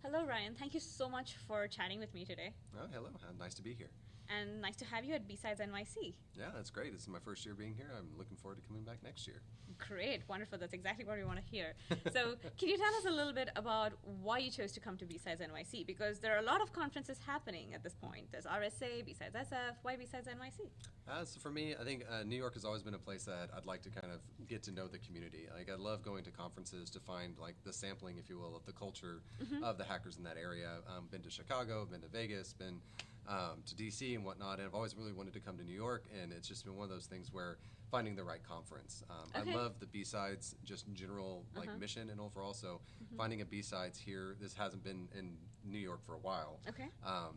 Hello, Ryan. Thank you so much for chatting with me today. Oh, hello. Nice to be here. And nice to have you at BSides NYC. Yeah, that's great. This is my first year being here. I'm looking forward to coming back next year. Great, wonderful. That's exactly what we want to hear. So, can you tell us a little bit about why you chose to come to BSides NYC? Because there are a lot of conferences happening at this point. There's RSA, BSides SF. Why BSides NYC? So for me, I think New York has always been a place that I'd like to kind of get to know the community. Like I love going to conferences to find like the sampling, if you will, of the culture of the hackers in that area. Been to Chicago, been to Vegas, been to DC and whatnot, and I've always really wanted to come to New York, and it's just been one of those things where finding the right conference. Okay. I love the B-Sides, just general like mission and overall, so finding a B-Sides here, this hasn't been in New York for a while. Okay.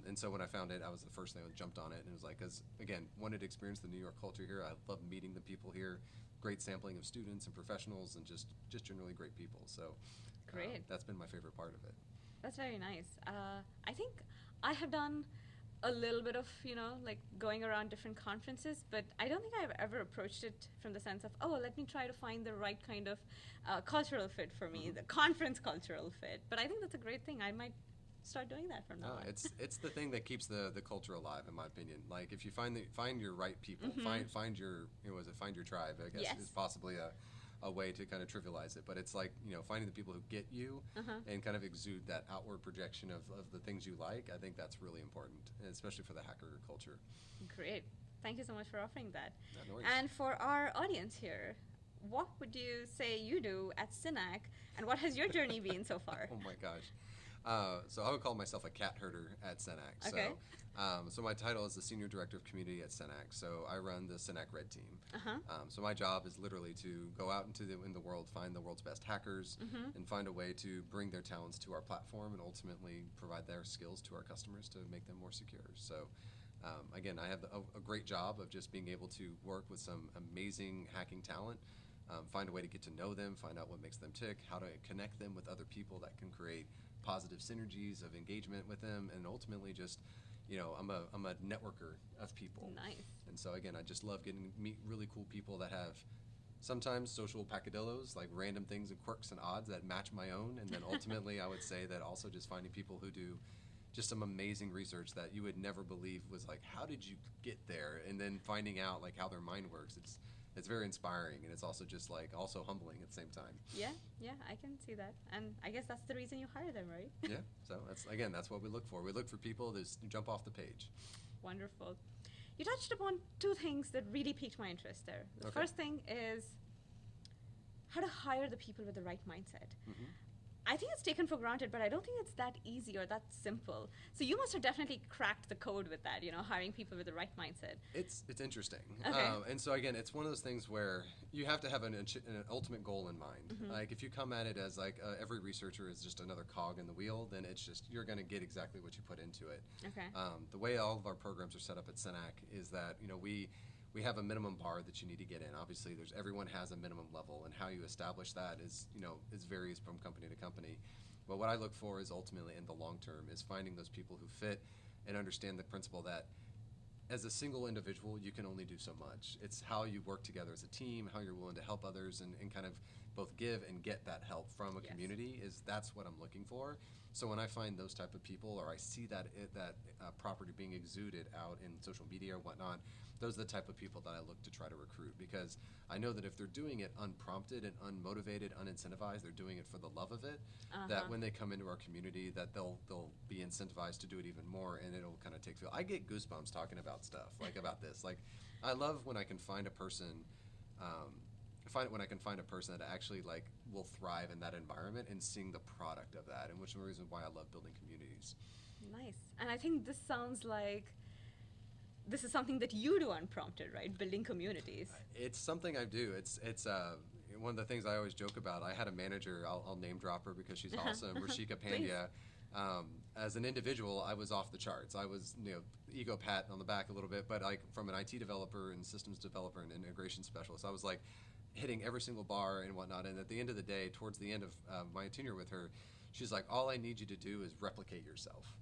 And so when I found it, I was the first thing that jumped on it, and it was like, because again, wanted to experience the New York culture here. I love meeting the people here, great sampling of students and professionals, and just generally great people. So Great. that's been my favorite part of it. That's very nice. I think I have done a little bit of, like going around different conferences, but I don't think I've ever approached it from the sense of, oh, let me try to find the right kind of cultural fit for me, the conference cultural fit. But I think that's a great thing. I might start doing that from now on. It's the thing that keeps the culture alive, in my opinion. Like if you find your right people, find your find your tribe. I guess Yes. is possibly a way to kind of trivialize it, but it's like finding the people who get you and kind of exude that outward projection of the things you like. I think that's really important, and especially for the hacker culture. Great. Thank you so much for offering that. No worries. And for our audience here, what would you say you do at SYNAC, and what has your journey been so far? Oh my gosh. So I would call myself a cat herder at SYNAC. Okay. So my title is the Senior Director of Community at SYNAC. So I run the SYNAC Red Team. So my job is literally to go out in the world, find the world's best hackers, and find a way to bring their talents to our platform and ultimately provide their skills to our customers to make them more secure. So again, I have a great job of just being able to work with some amazing hacking talent, find a way to get to know them, find out what makes them tick, how to connect them with other people that can create positive synergies of engagement with them, and ultimately just, I'm a networker of people. Nice. And so again, I just love getting to meet really cool people that have sometimes social peccadillos, like random things and quirks and odds that match my own, and then ultimately I would say that also just finding people who do just some amazing research that you would never believe was like, how did you get there? And then finding out like how their mind works. It's very inspiring, and it's also just like also humbling at the same time. Yeah, I can see that. And I guess that's the reason you hire them, right? Yeah, so that's what we look for. We look for people that jump off the page. Wonderful. You touched upon two things that really piqued my interest there. The first thing is how to hire the people with the right mindset. I think it's taken for granted, but I don't think it's that easy or that simple. So you must have definitely cracked the code with that, hiring people with the right mindset. It's interesting. Okay. And so again, it's one of those things where you have to have an ultimate goal in mind. Like if you come at it as like every researcher is just another cog in the wheel, then it's just you're going to get exactly what you put into it. Okay. The way all of our programs are set up at SYNAC is that we have a minimum bar that you need to get in. Obviously, everyone has a minimum level, and how you establish that is varies from company to company. But what I look for is ultimately in the long term is finding those people who fit and understand the principle that as a single individual, you can only do so much. It's how you work together as a team, how you're willing to help others, and kind of both give and get that help from a community. That's what I'm looking for. So when I find those type of people, or I see that property being exuded out in social media or whatnot, those are the type of people that I look to try to recruit, because I know that if they're doing it unprompted and unmotivated, unincentivized, they're doing it for the love of it, that when they come into our community, that they'll be incentivized to do it even more, and it'll kind of take feel. I get goosebumps talking about stuff like about this. Like I love when I can find a person that actually like will thrive in that environment and seeing the product of that, and which is the reason why I love building communities. Nice. And I think this sounds like this is something that you do unprompted, right? Building communities. It's something I do. It's one of the things I always joke about. I had a manager, I'll name drop her because she's awesome, Rashika Pandya. As an individual, I was off the charts. I was, ego pat on the back a little bit, but like from an IT developer and systems developer and integration specialist, I was like hitting every single bar and whatnot. And at the end of the day, towards the end of my tenure with her, she's like, all I need you to do is replicate yourself.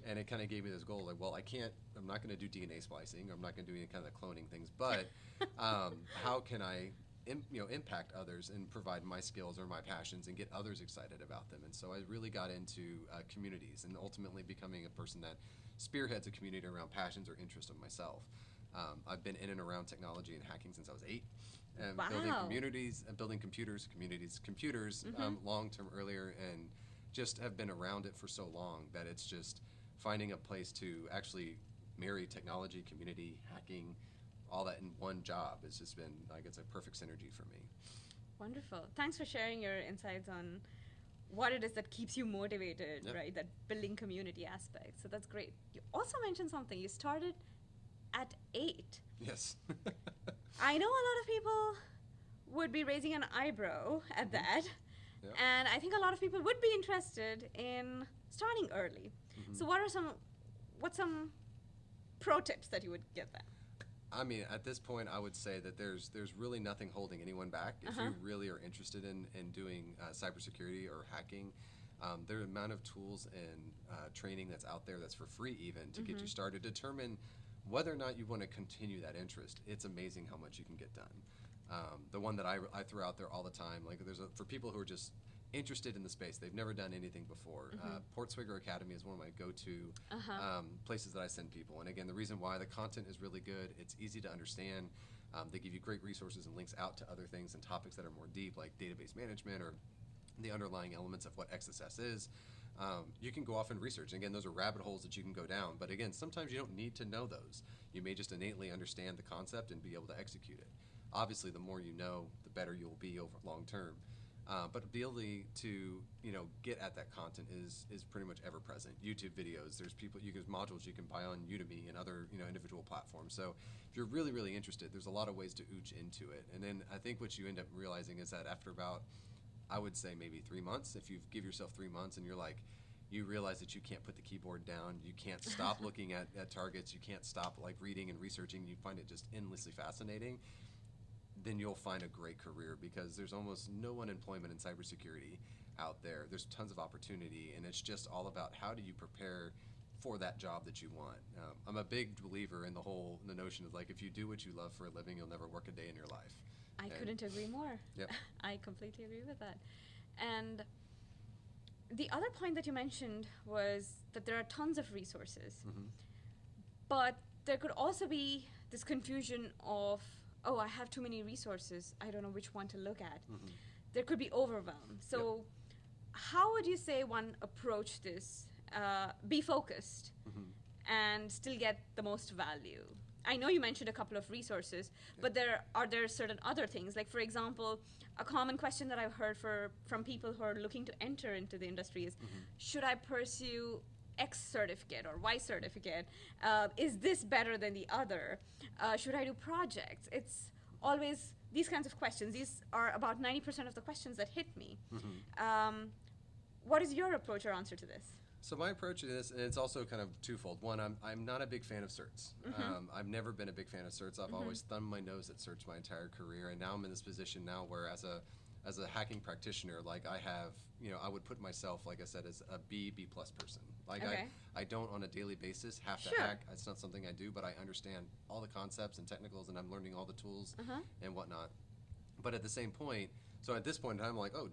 And it kind of gave me this goal, like, well, I'm not going to do DNA splicing, I'm not going to do any kind of cloning things, but how can I impact others and provide my skills or my passions and get others excited about them. And so I really got into communities and ultimately becoming a person that spearheads a community around passions or interests of myself. I've been in and around technology and hacking since I was 8. Wow. Building communities, building computers, long term earlier, and just have been around it for so long that it's just finding a place to actually marry technology, community, hacking, all that in one job. It's just been like it's a perfect synergy for me. Wonderful. Thanks for sharing your insights on what it is that keeps you motivated, Yep. right? That building community aspect. So that's great. You also mentioned something. You started at 8. Yes. I know a lot of people would be raising an eyebrow at that. Yep. And I think a lot of people would be interested in starting early. So what's some pro tips that you would give them? I mean, at this point, I would say that there's really nothing holding anyone back. If you really are interested in doing cybersecurity or hacking, there are amount of tools and training that's out there that's for free even to get you started. Determine whether or not you want to continue that interest. It's amazing how much you can get done. The one that I throw out there all the time, like for people who are just interested in the space, they've never done anything before. Portswigger Academy is one of my go-to places that I send people. And again, the reason why the content is really good, it's easy to understand. They give you great resources and links out to other things and topics that are more deep, like database management or the underlying elements of what XSS is. You can go off and research. And again, those are rabbit holes that you can go down. But again, sometimes you don't need to know those. You may just innately understand the concept and be able to execute it. Obviously, the more you know, the better you'll be over long term. But the ability to get at that content is pretty much ever present. YouTube videos, there's modules you can buy on Udemy and other individual platforms. So if you're really, really interested, there's a lot of ways to ooch into it. And then I think what you end up realizing is that after about, I would say maybe 3 months, if you give yourself 3 months and you realize that you can't put the keyboard down, you can't stop looking at targets, you can't stop reading and researching, you find it just endlessly fascinating, then you'll find a great career, because there's almost no unemployment in cybersecurity out there. There's tons of opportunity, and it's just all about how do you prepare for that job that you want. I'm a big believer in the notion of if you do what you love for a living, you'll never work a day in your life. I couldn't agree more. Yep. I completely agree with that. And the other point that you mentioned was that there are tons of resources, but there could also be this confusion of, oh, I have too many resources, I don't know which one to look at. There could be overwhelm. So how would you say one approach this? Be focused and still get the most value. I know you mentioned a couple of resources, but are there certain other things? Like, for example, a common question that I've heard from people who are looking to enter into the industry is, should I pursue X certificate or Y certificate? Is this better than the other? Should I do projects? It's always these kinds of questions. These are about 90% of the questions that hit me. What is your approach or answer to this? So my approach to this, and it's also kind of twofold. One, I'm not a big fan of certs. I've never been a big fan of certs. I've always thumbed my nose at certs my entire career, and now I'm in this position now where as a hacking practitioner, I have, I would put myself, like I said, as a B+ person. I don't on a daily basis have to hack. It's not something I do, but I understand all the concepts and technicals, and I'm learning all the tools and whatnot. But at the same point, so at this point in time, I'm like, oh,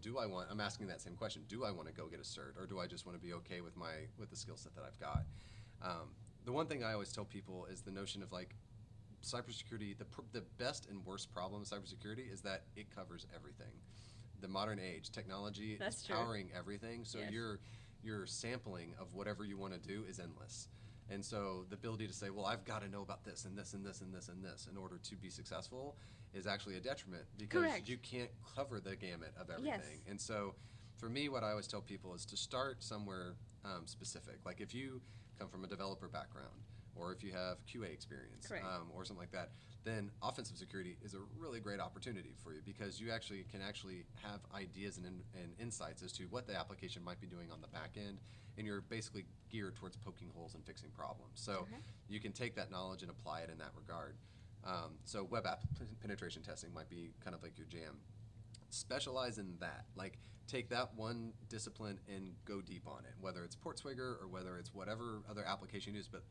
I'm asking that same question. Do I want to go get a cert, or do I just want to be okay with the skill set that I've got? The one thing I always tell people is the notion of cybersecurity, the best and worst problem of cybersecurity is that it covers everything. The modern age, technology is powering everything, so your sampling of whatever you want to do is endless. And so the ability to say, well, I've got to know about this and this and this and this and this in order to be successful is actually a detriment, because you can't cover the gamut of everything. And so for me, what I always tell people is to start somewhere specific. Like if you come from a developer background, or if you have QA experience, or something like that, then offensive security is a really great opportunity for you, because you can have ideas and insights as to what the application might be doing on the back end, and you're basically geared towards poking holes and fixing problems. So you can take that knowledge and apply it in that regard. So web app penetration testing might be kind of like your jam. Specialize in that. Take that one discipline and go deep on it, whether it's Portswigger or whether it's whatever other application you use, but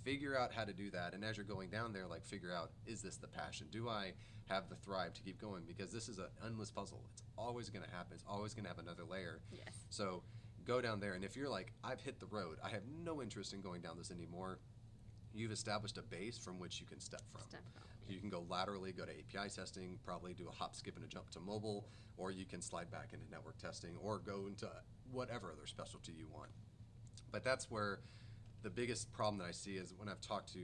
figure out how to do that, and as you're going down there, like, figure out, is this the passion? Do I have the thrive to keep going? Because this is an endless puzzle. It's always going to happen. It's always going to have another layer. Yes. So go down there, and if you're like, I've hit the road, I have no interest in going down this anymore, you've established a base from which you can step from. You can go laterally, go to API testing, probably do a hop, skip, and a jump to mobile, or you can slide back into network testing, or go into whatever other specialty you want. But that's where the biggest problem that I see is when I've talked to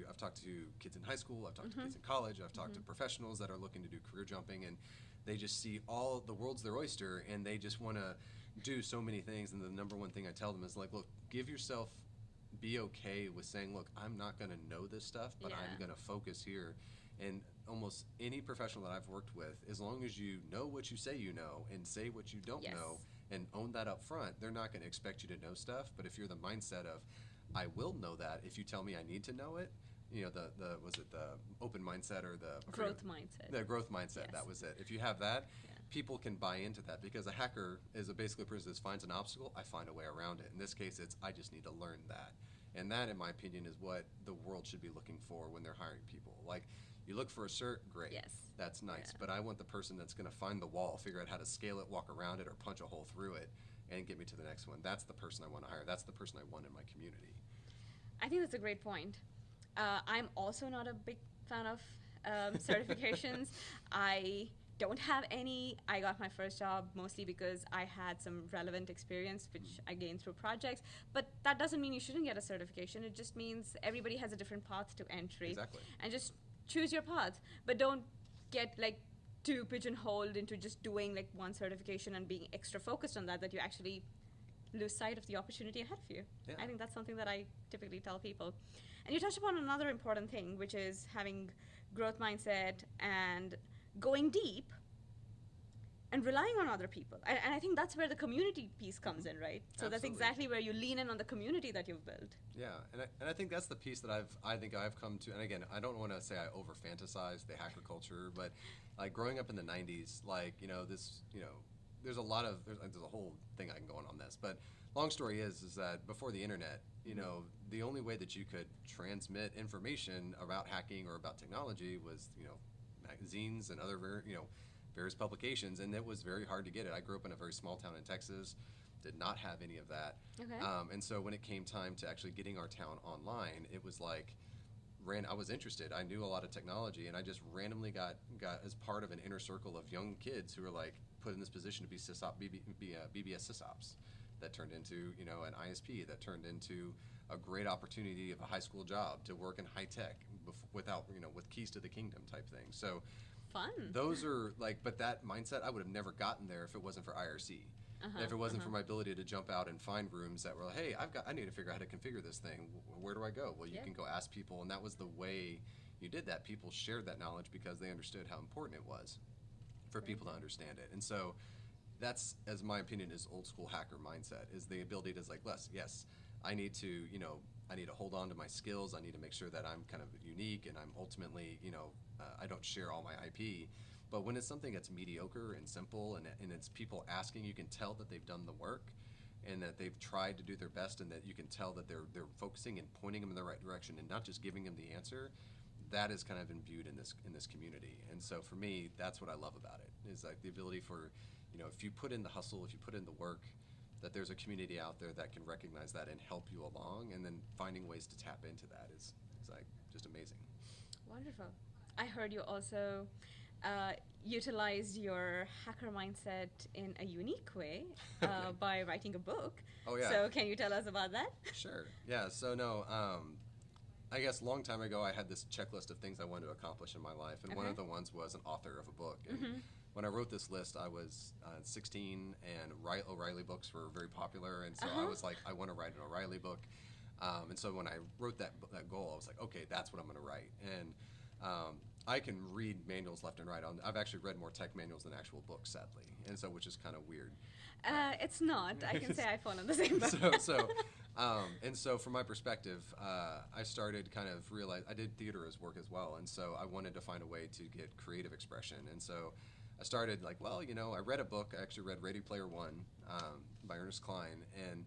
kids in high school, I've talked to kids in college, I've talked to professionals that are looking to do career jumping, and they just see all the world's their oyster, and they just want to do so many things. And the number one thing I tell them is, like, look, be okay with saying, look, I'm not going to know this stuff, but I'm going to focus here. And almost any professional that I've worked with, as long as you know what you say you know and say what you don't know and own that up front, they're not going to expect you to know stuff. But if you're the mindset of, I will know that if you tell me I need to know it, you know, was it the open mindset or the growth mindset? The growth mindset, that was it. If you have that, people can buy into that, because a hacker is basically a person that finds an obstacle, I find a way around it. In this case, it's, I just need to learn that. And that, in my opinion, is what the world should be looking for when they're hiring people. Like, you look for a cert, great. Yes. That's nice. But I want the person that's going to find the wall, figure out how to scale it, walk around it, or punch a hole through it, and get me to the next one. That's the person I want to hire. That's the person I want in my community. I think that's a great point. I'm also not a big fan of certifications. I don't have any. I got my first job mostly because I had some relevant experience, which I gained through projects. But that doesn't mean you shouldn't get a certification. It just means everybody has a different path to entry. Exactly. And just choose your path. But don't get, like, too pigeonholed into just doing, like, one certification and being extra focused on that you actually lose sight of the opportunity ahead of you. Yeah. I think that's something that I typically tell people. And you touched upon another important thing, which is having growth mindset and going deep and relying on other people. And I think that's where the community piece comes in, right? So that's exactly where you lean in on the community that you've built. Yeah, and I think that's the piece that I think I've come to. And again, I don't want to say I over fantasize the hacker culture, but like growing up in the 90s, like, you know, this, you know, there's a whole thing I can go on this, but long story is that before the internet, you know, the only way that you could transmit information about hacking or about technology was, you know, magazines and other, various publications, and it was very hard to get it. I grew up in a very small town in Texas, did not have any of that. Okay. And so when it came time to actually getting our town online, it was like, I was interested. I knew a lot of technology, and I just randomly got as part of an inner circle of young kids who were like put in this position to be BBS sysops. That turned into, you know, an ISP, that turned into a great opportunity of a high school job to work in high tech without, you know, with keys to the kingdom type thing. So fun. Those are like, but that mindset, I would have never gotten there if it wasn't for IRC. If it wasn't for my ability to jump out and find rooms that were like, hey, I need to figure out how to configure this thing. Where do I go? Well, you can go ask people, and that was the way you did that. People shared that knowledge because they understood how important it was for people to understand it. And so that's, as my opinion, is old school hacker mindset, is the ability to, like, yes, I need to, you know, I need to hold on to my skills. I need to make sure that I'm kind of unique, and I'm ultimately, you know, I don't share all my IP. But when it's something that's mediocre and simple, and it's people asking, you can tell that they've done the work and that they've tried to do their best, and that you can tell that they're focusing and pointing them in the right direction and not just giving them the answer. That is kind of imbued in this community. And so for me, that's what I love about it, is like the ability for, you know, if you put in the hustle, if you put in the work, that there's a community out there that can recognize that and help you along, and then finding ways to tap into that is like just amazing. Wonderful. I heard you also utilized your hacker mindset in a unique way by writing a book. Oh, yeah. So can you tell us about that? Sure. Yeah. So no, I guess a long time ago I had this checklist of things I wanted to accomplish in my life, and one of the ones was an author of a book. And when I wrote this list, I was 16, and O'Reilly books were very popular, and so I was like, I want to write an O'Reilly book. And so when I wrote that goal, I was like, okay, that's what I'm going to write. And I can read manuals left and right. I've actually read more tech manuals than actual books, sadly, and so, which is kind of weird. It's not. I can say I fall in the same boat. And so from my perspective, I started kind of realize I did theater as work as well, and so I wanted to find a way to get creative expression. And so I started like, well, you know, I read a book. I actually read Ready Player One by Ernest Cline, and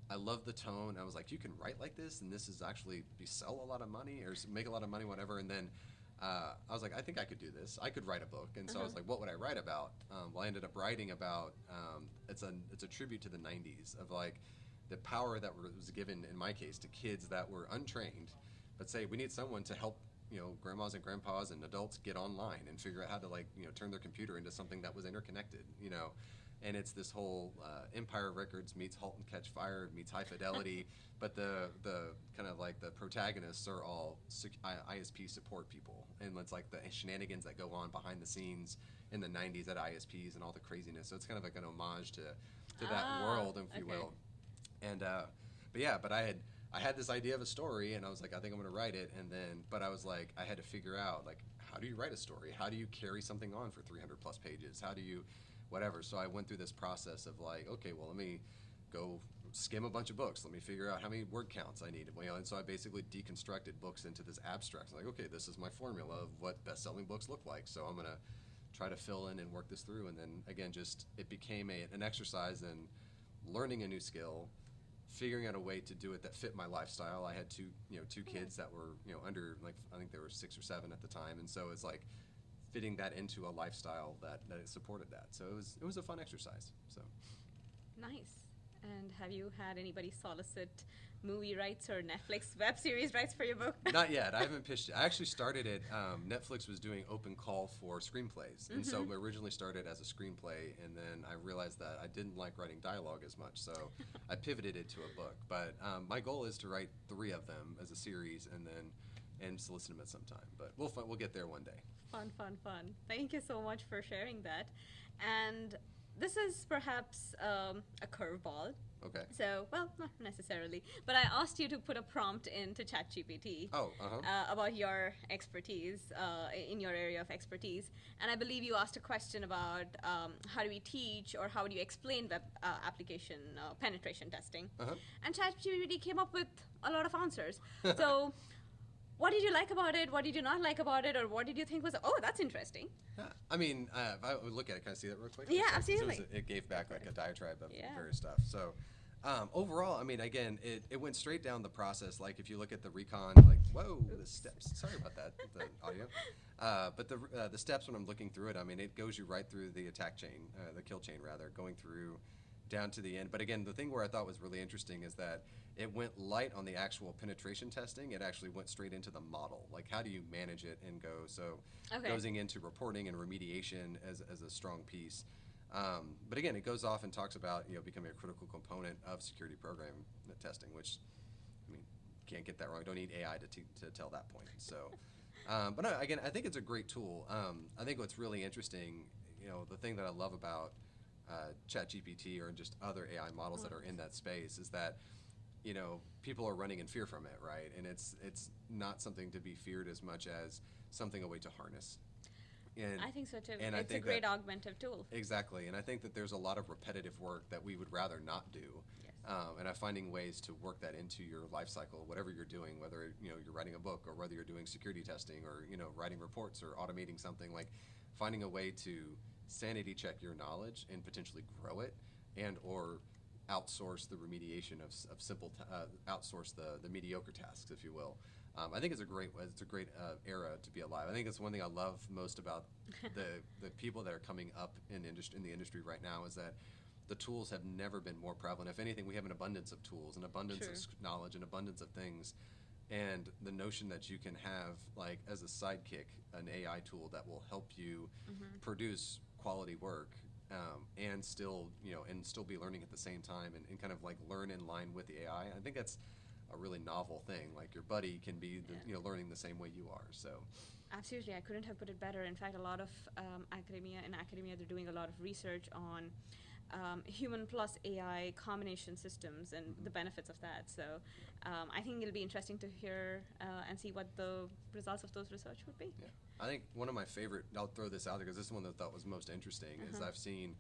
I love the tone. I was like, you can write like this, and this is actually be sell a lot of money or make a lot of money, whatever. And then I was like, I think I could do this. I could write a book. And so I was like, what would I write about? Well, I ended up writing about it's a tribute to the '90s of like the power that was given in my case to kids that were untrained, but say we need someone to help grandmas and grandpas and adults get online and figure out how to like turn their computer into something that was interconnected. And it's this whole Empire Records meets Halt and Catch Fire meets High Fidelity, but the kind of like the protagonists are all ISP support people, and it's like the shenanigans that go on behind the scenes in the '90s at ISPs and all the craziness. So it's kind of like an homage to that world, if you will. And but I had this idea of a story, and I was like, I think I'm going to write it, but I was like, I had to figure out like how do you write a story? How do you carry something on for 300 plus pages? How do you whatever. So I went through this process of like, okay, well, let me go skim a bunch of books. Let me figure out how many word counts I need. And so I basically deconstructed books into this abstract. Like, okay, this is my formula of what best-selling books look like. So I'm going to try to fill in and work this through. And then, again, it became an exercise in learning a new skill, figuring out a way to do it that fit my lifestyle. I had two kids that were, under, like, I think they were 6 or 7 at the time. And so it's like, fitting that into a lifestyle that supported that. So it was a fun exercise. So Nice. And have you had anybody solicit movie rights or Netflix web series rights for your book? Not yet. I haven't pitched it. I actually started it. Netflix was doing open call for screenplays, and so we originally started as a screenplay, and then I realized that I didn't like writing dialogue as much, so I pivoted it to a book. But my goal is to write 3 of them as a series, and solicit them at some time. But we'll get there one day. Fun. Thank you so much for sharing that. And this is perhaps a curveball. Okay. So, well, not necessarily, but I asked you to put a prompt into ChatGPT about your expertise in your area of expertise, and I believe you asked a question about how do we teach or how do you explain web application penetration testing, and ChatGPT came up with a lot of answers. So. What did you like about it? What did you not like about it? Or what did you think was, that's interesting? I mean, if I would look at it, can I see that real quick? Yeah, absolutely. It gave back like a diatribe of various stuff. So overall, I mean, again, it went straight down the process. Like if you look at the recon, like, whoa, the steps. Sorry about that, the audio. But the steps when I'm looking through it, I mean, it goes you right through the attack chain, the kill chain rather, going through down to the end. But again, the thing where I thought was really interesting is that it went light on the actual penetration testing. It actually went straight into the model. Like, how do you manage it and go? So goes into reporting and remediation as a strong piece. But again, it goes off and talks about becoming a critical component of security program testing, which, I mean, can't get that wrong. You don't need AI to tell that point. So, but no, again, I think it's a great tool. I think what's really interesting, the thing that I love about ChatGPT or just other AI models that are in that space is that people are running in fear from it, right? And it's not something to be feared as much as something a way to harness. And I think so too. And it's a great augmentative tool. Exactly, and I think that there's a lot of repetitive work that we would rather not do. Yes. And I'm finding ways to work that into your life cycle, whatever you're doing, whether you're writing a book or whether you're doing security testing or writing reports or automating something, like finding a way to sanity check your knowledge and potentially grow it and or outsource the remediation of simple outsource the mediocre tasks, if you will. I think it's a great era to be alive. I think it's one thing I love most about the people that are coming up in the industry right now is that the tools have never been more prevalent. If anything, we have an abundance of tools, an abundance of knowledge, an abundance of things, and the notion that you can have like as a sidekick an AI tool that will help you produce quality work. And still be learning at the same time and kind of like learn in line with the AI. I think that's a really novel thing. Like your buddy can be learning the same way you are. So absolutely, I couldn't have put it better. In fact, a lot of academia they're doing a lot of research on human plus AI combination systems and the benefits of that. So I think it'll be interesting to hear and see what the results of those research would be. Yeah. I think one of my favorite, I'll throw this out there because this is one that I thought was most interesting, is I've seen,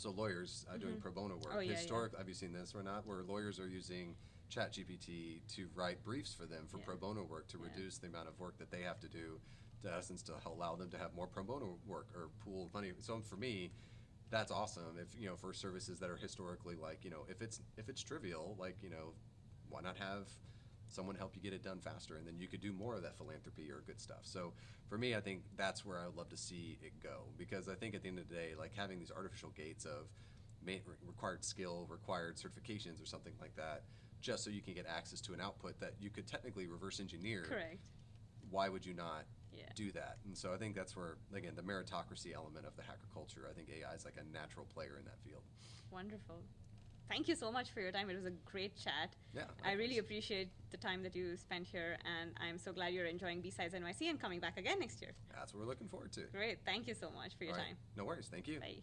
lawyers doing pro bono work. Historically, have you seen this or not, where lawyers are using ChatGPT to write briefs for them for pro bono work to reduce the amount of work that they have to do to us and still allow them to have more pro bono work or pool money. So for me, That's awesome. If for services that are historically like if it's trivial, like why not have someone help you get it done faster, and then you could do more of that philanthropy or good stuff. So for me, I think that's where I would love to see it go, because I think at the end of the day, like having these artificial gates of required skill, required certifications, or something like that, just so you can get access to an output that you could technically reverse engineer. Correct. Why would you not Yeah. do that? And so I think that's where, again, the meritocracy element of the hacker culture, I think AI is like a natural player in that field. Wonderful. Thank you so much for your time. It was a great chat. Yeah, I really likewise. appreciate the time that you spent here, and I'm so glad you're enjoying BSidesNYC and coming back again next year. That's what we're looking forward to. Great. Thank you so much for your All right. time. No worries. Thank you. Bye.